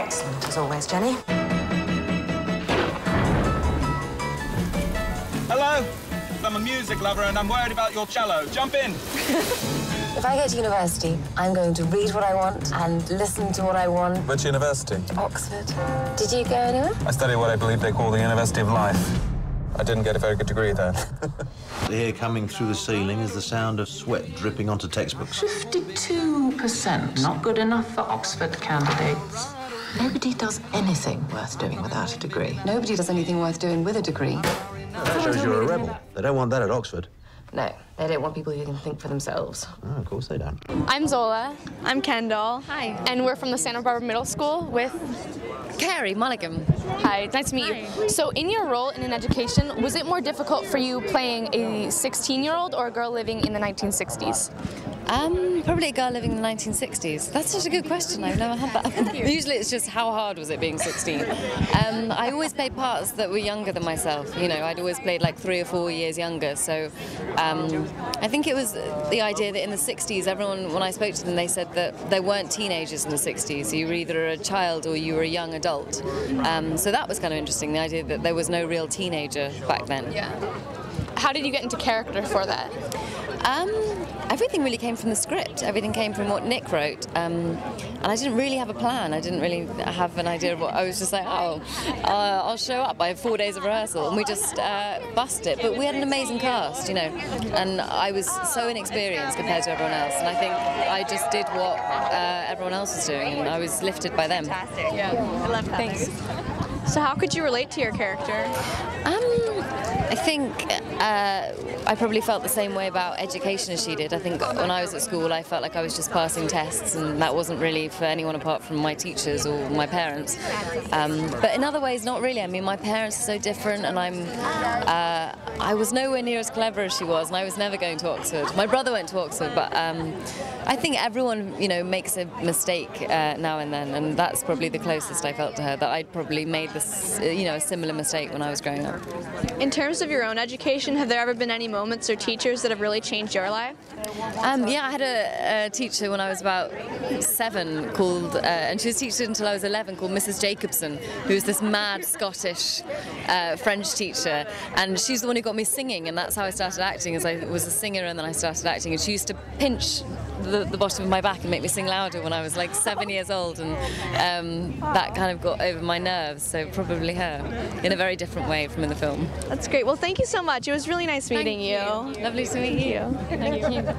Excellent, as always, Jenny. Hello. I'm a music lover and I'm worried about your cello. Jump in. If I get to university, I'm going to read what I want and listen to what I want. Which university? Oxford. Did you go anywhere? I studied what I believe they call the University of Life. I didn't get a very good degree there. Here, coming through the ceiling, is the sound of sweat dripping onto textbooks. 52%. Not good enough for Oxford candidates. Nobody does anything worth doing without a degree. Nobody does anything worth doing with a degree. That shows you're a rebel. They don't want that at Oxford. No, they don't want people who can think for themselves. Oh, of course they don't. I'm Zola. I'm Kendall. Hi. And we're from the Santa Barbara Middle School with Carey Mulligan. Hi, nice to meet you. So in your role in education, was it more difficult for you playing a 16-year-old or a girl living in the 1960s? Probably a girl living in the 1960s. That's such a good question. I've never had that. Usually it's just how hard was it being 16? I always played parts that were younger than myself. You know, I'd always played like 3 or 4 years younger. So I think it was the idea that in the 60s, everyone, when I spoke to them, they said that there weren't teenagers in the 60s. You were either a child or you were a young adult. So that was kind of interesting, the idea that there was no real teenager back then. Yeah. How did you get into character for that? Everything really came from the script. Everything came from what Nick wrote. And I didn't really have a plan. I didn't really have an idea of what... I was just like, oh, I'll show up. I have 4 days of rehearsal. And we just bust it. But we had an amazing cast, you know. And I was so inexperienced compared to everyone else. And I think I just did what everyone else was doing. And I was lifted by them. Fantastic. Yeah, I love that. Thanks. So how could you relate to your character? I think I probably felt the same way about education as she did. I think when I was at school, I felt like I was just passing tests, and that wasn't really for anyone apart from my teachers or my parents. But in other ways, not really. I mean, my parents are so different, and I was nowhere near as clever as she was, and I was never going to Oxford. My brother went to Oxford, but I think everyone, you know, makes a mistake now and then, and that's probably the closest I felt to her, that I'd probably made this, you know, a similar mistake when I was growing up. In terms of your own education, have there ever been any moments or teachers that have really changed your life? Yeah, I had a teacher when I was about 7 called, and she was teaching until I was 11, called Mrs. Jacobson, who was this mad Scottish French teacher, and she's the one who got me singing, and that's how I started acting, as I was a singer and then I started acting, and she used to pinch the bottom of my back and make me sing louder when I was like 7 years old, and that kind of got over my nerves, so probably her, in a very different way from in the film. That's great. Well, thank you so much. It was really nice meeting you. Lovely to meet you. Thank you.